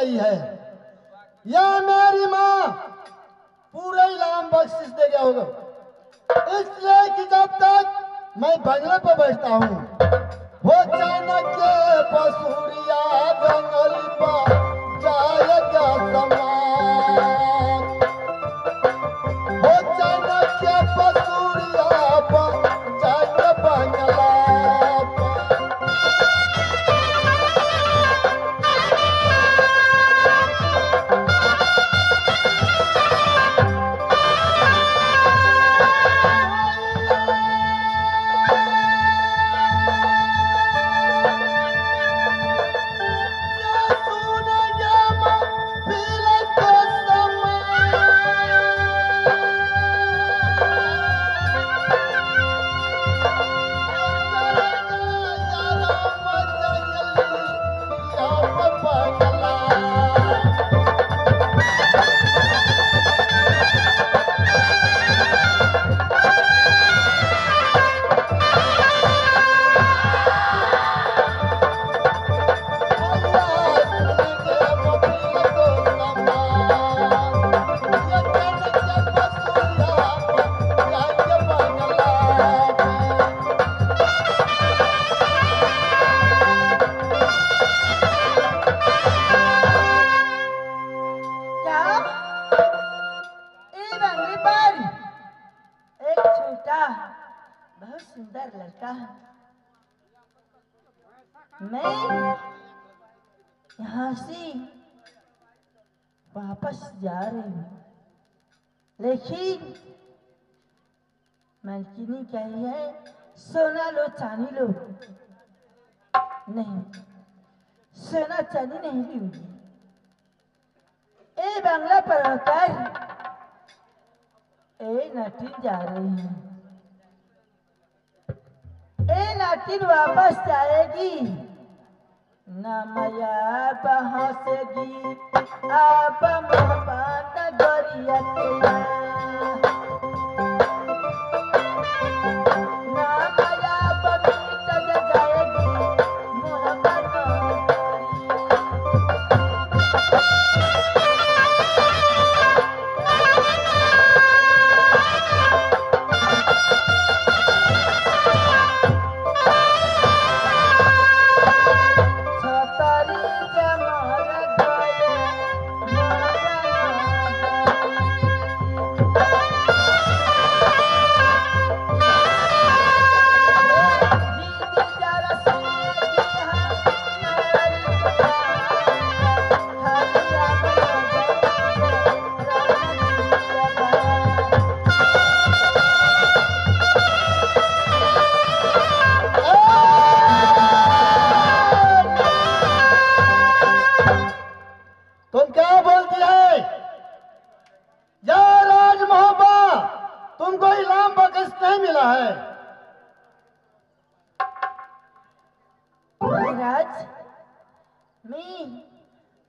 गई है। या मेरी माँ पूरे इनाम बख्शिश दे गया होगा, इसलिए कि जब तक मैं बंगले पर बैठता हूँ वो चाणक्य पसूरिया जंगल पर जाएगा समान। वो चाणक्य पसूरिया पर जाएगा बंगला बहुत सुंदर लड़का है। मैं यहाँ से वापस जा रही हूँ, लेकिन मालकिनी कही है सोना लो चांदी लो। नहीं, सोना चांदी नहीं लूंगी। ए बंगला पर होकर ए नाटिन जा रही है। ए नाटिन वापस जाएगी ना माया बहसेगी आप मोहब्बत गोरिया के ना माया बबीत जाएगी मोहब्बत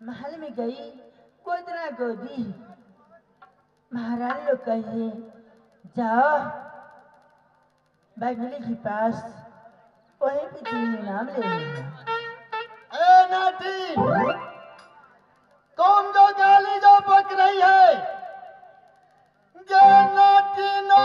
महल में गई गोदना गोदी। महारानी लोग कहिए जाओ बगली के पास, वहीं पे तुम नाम ले लेना। ए नाटी, तुम जो गाली जो बक रही है ये नाटी ना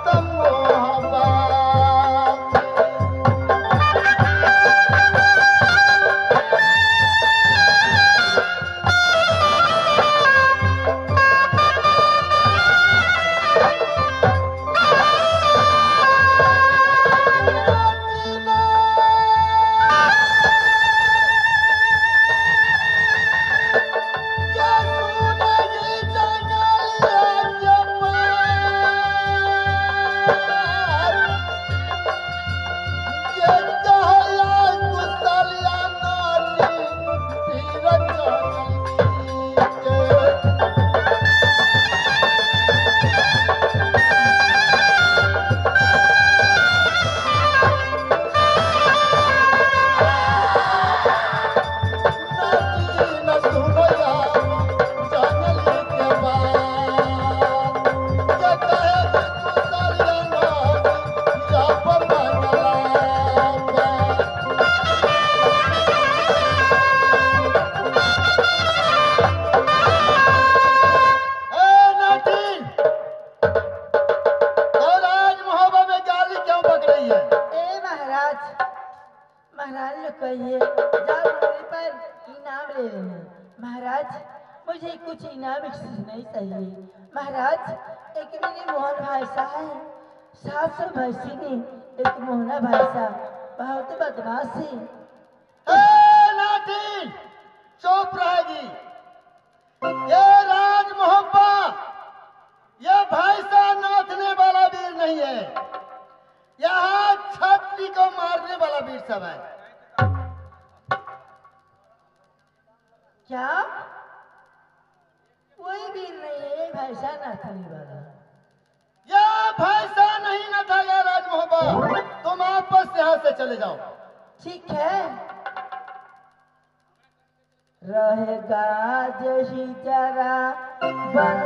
Tamo महाराज लोग कहिए जाओ मेरे पर इनाम ले लेना। महाराज मुझे कुछ इनाम नहीं चाहिए। महाराज एक मेरी मोहन भाईसा है, 700 भैंसी ने एक मोहना भाईसा बहुत बदमाश है। ए नाटी, चुप रहेगी। ये राज मोहब्बा, ये भाईसा नाचने वाला वीर नहीं है। यहाँ छाती को मारने वाला वीर सब है। क्या कोई वीर नहीं है भाईसा नाचने वाला? ये भाईसा नहीं नचाएगा राज मोहब्बा। तुम आपस यहाँ से चले जाओ। ठीक है, रहेगा जही जरा बन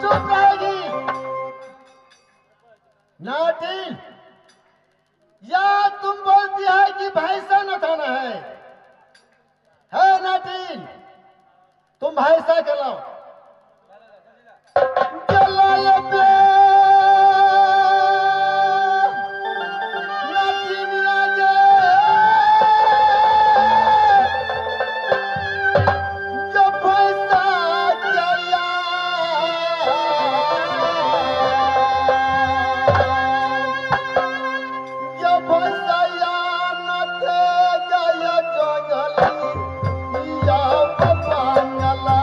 चुप रहेगी नाटी। या तुम बोलती है कि भैंसा नचाना है नाटी? तुम भैंसा कहलाओ। चलाओ बे नाटी मिया गे, जब भैंसा चला जब भैंसा या नचे गया जंगली या बंगला।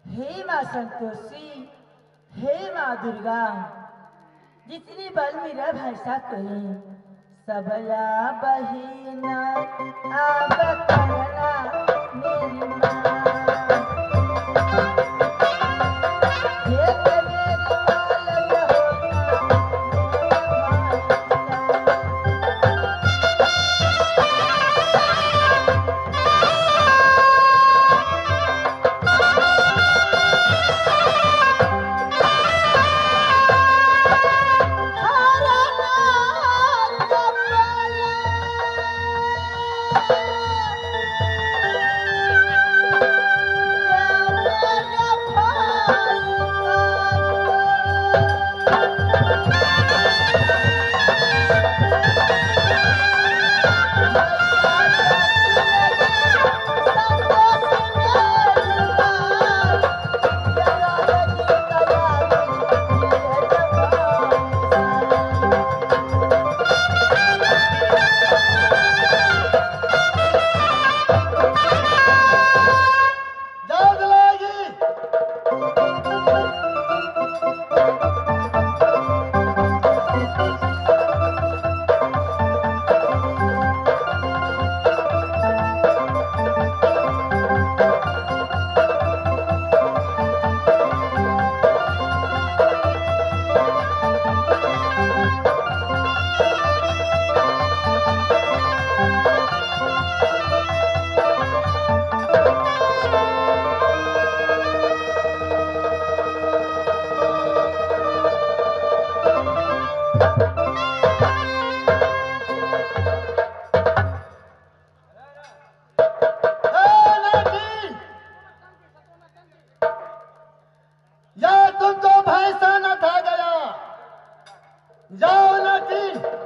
हे माँ संतोषी, हे माँ दुर्गा, जितनी बल मेरा भैंसा कहे सबया बहिना आब करना मेरी माँ। ये तो मेरी मालूम होना तुमको भैंसा न था गया। जाओ नाटी।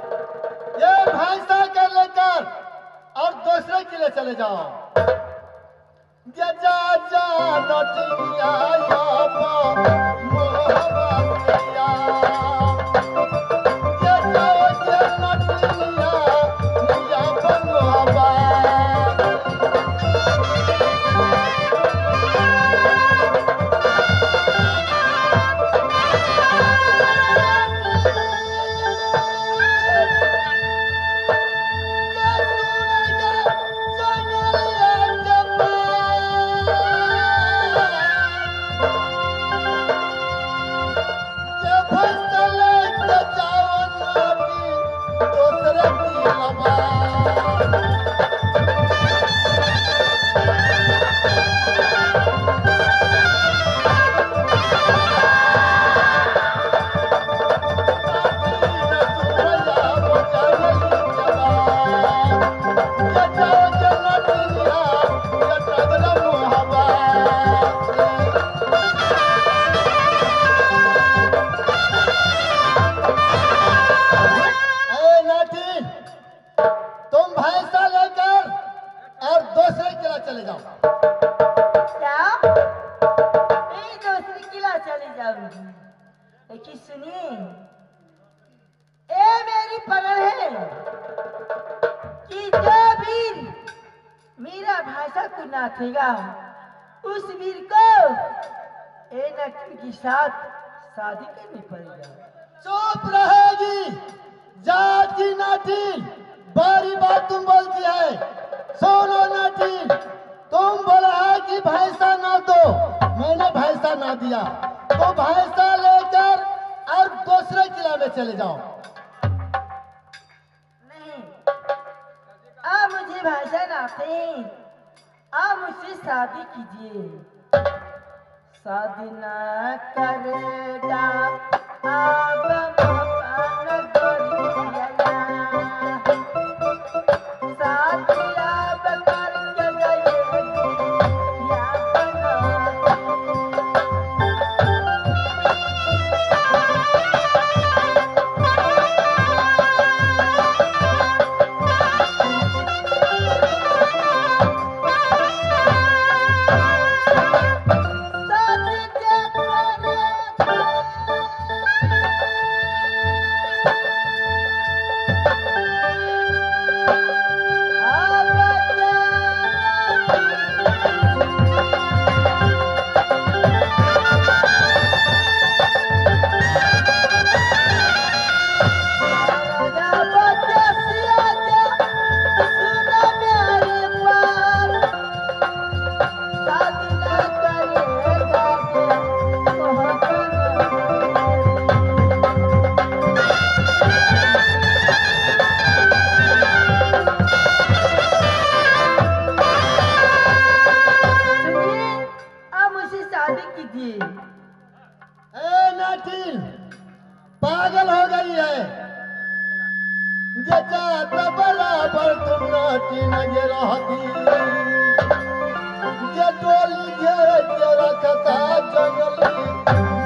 दूसरे किले चले जाओ। जा जा जा नटिया चले जाओ। क्या? मैं दूसरी किला चली जाऊंगी। लेकिन सुनिए, ए मेरी पकड़ है कि जो वीर मेरा भाषा को नाचेगा, उस वीर को ए नटन के साथ शादी करनी पड़ेगा। चुप रहेगी जाती नाटी, बारी बात तुम बोलती है। सुनो नाटी, तुम बोला है कि भैंसा ना दो, मैंने भैंसा ना दिया, तो भैंसा लेकर और दूसरे किला में चले जाओ। नहीं, आप मुझे भाषा ना दें, आप मुझसे शादी कीजिए। शादी ना करेगा आप पागल हो गई है। ये चाहता बराबर तुम नाटी नगे रहती, ये टोली घेर के रखता जंगली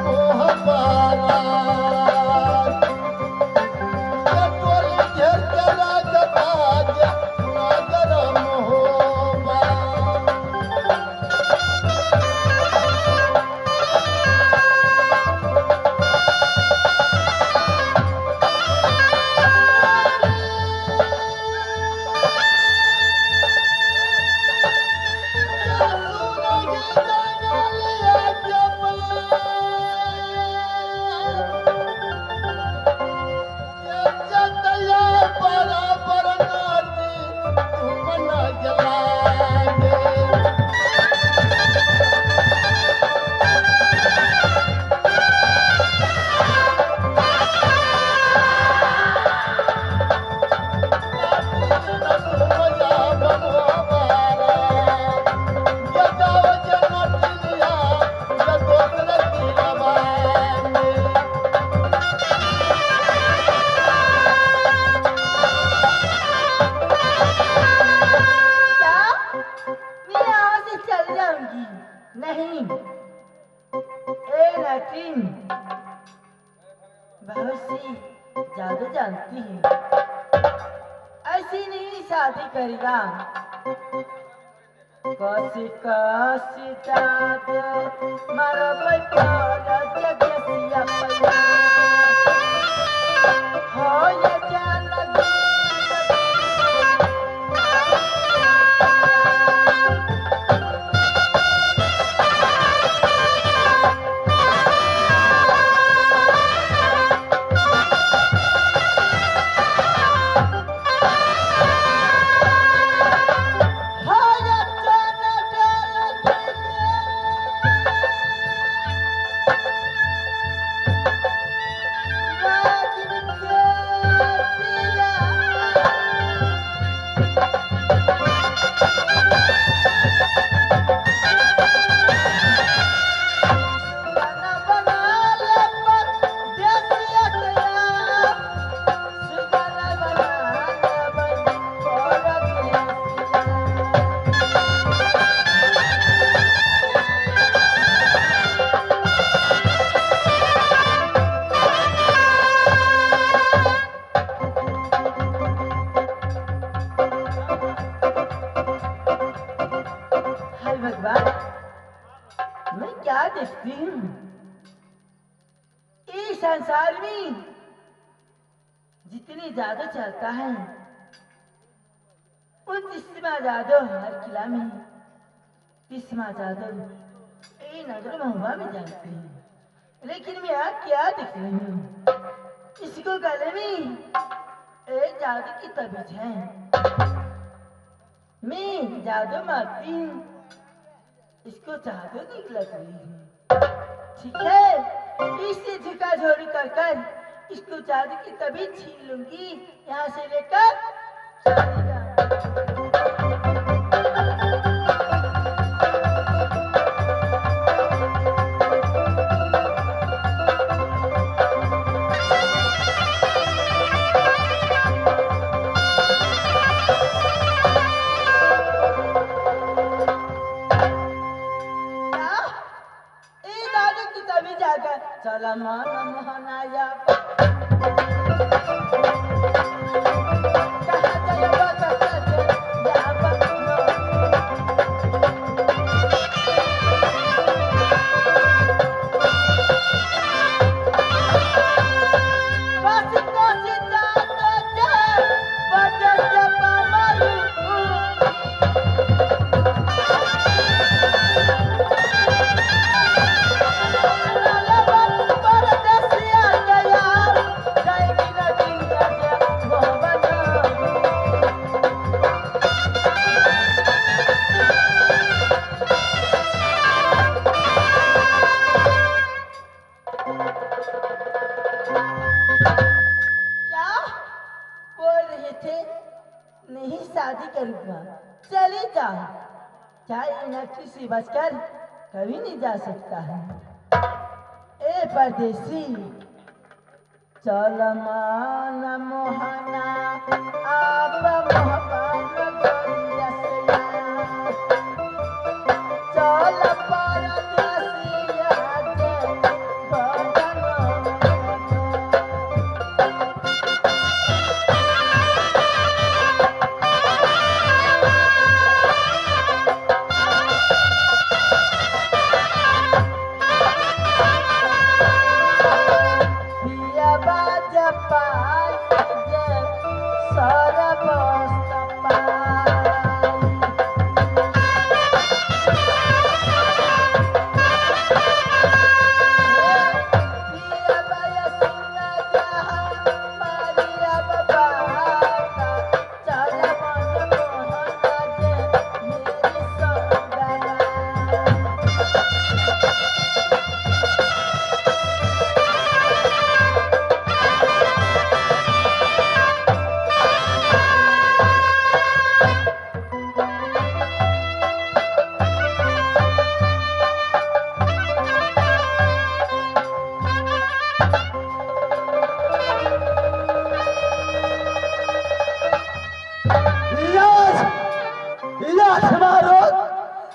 मोहब्बारा, ये टोली घेर के रखता नगर मोहब्बारा। नहीं, ए नटीन बहुत सी जादू जानती है। ऐसी नहीं शादी करेगा। कसी कसी जादू मारो कोई पारा जगसिया पैया हो ये जान लगी संसार में जितनी जादू चलता है उन तीसरा जादू हर किला में तीसरा जादू ये नगर महुआ में जानते हैं, लेकिन मैं यहाँ क्या दिख रही हूँ? इसको गले में एक जादू की तबीज है। मैं जादू मारती हूँ, इसको जादू निकल रही है। ठीक है, इससे झुका झोरी कर कर इसको जादू की तभी छीन लूंगी, यहाँ से लेकर चलेगा। चला मन मोहनाया कहाँ चलो यहाँ पर नहीं शादी करूंगा, चले जाओ। चाहे इनकी से बचकर कभी नहीं जा सकता है। ए परदेसी चल मान मोहना आप मोहब्बत गोरिया से चल परदेसी आज बदन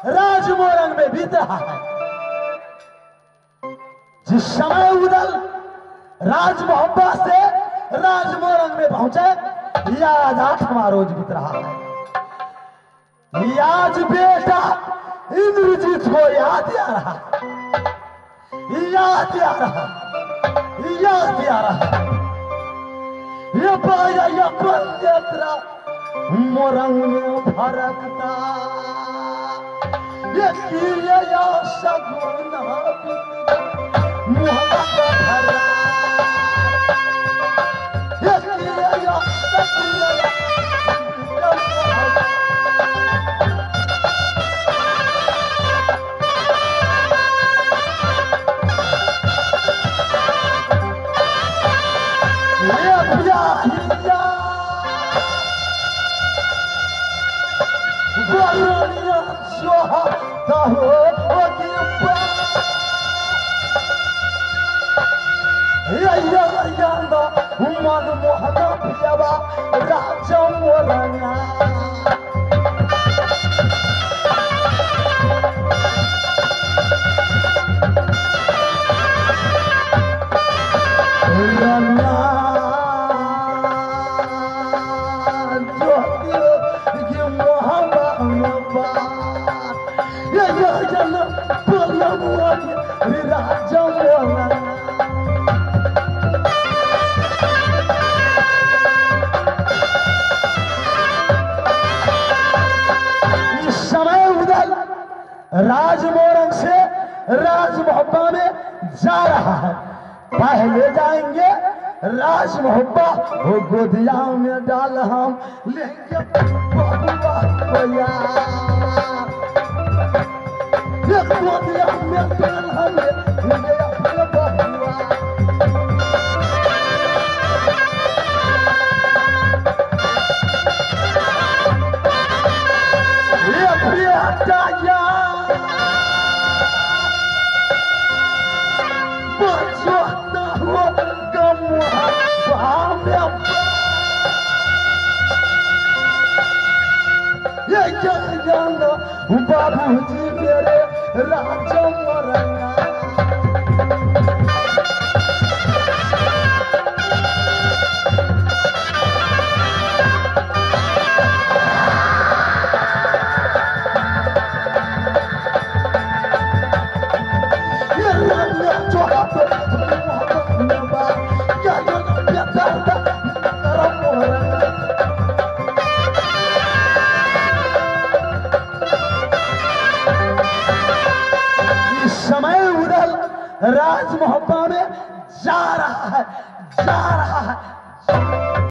राजमोरंग में बीत रहा है। जिस समय उदल राज मोहब्बत से राजमोरंग में पहुंचे, याद आठवां रोज बीत रहा है। आज बेटा इंद्रजीत को याद आ रहा, याद आ रहा, याद आ रहा। ये पाया ये पंडितरा मोरंग में भरकता, ये किए या सगुना मुहम्मद का भरा, ये किए या सगुना राजमोरंग से राजमोहब्बा में जा रहा है। पहले जाएंगे राजमोहब्बा, वो गोदिया में डाल हम लेंगे बबुआ भैया, ये गोदिया में डाल हम लेंगे अपने बबुआ। ये प्रियता बाबूजी मेरे राजा मोरंगा, राज मोहब्बा में जा रहा है, जा रहा है।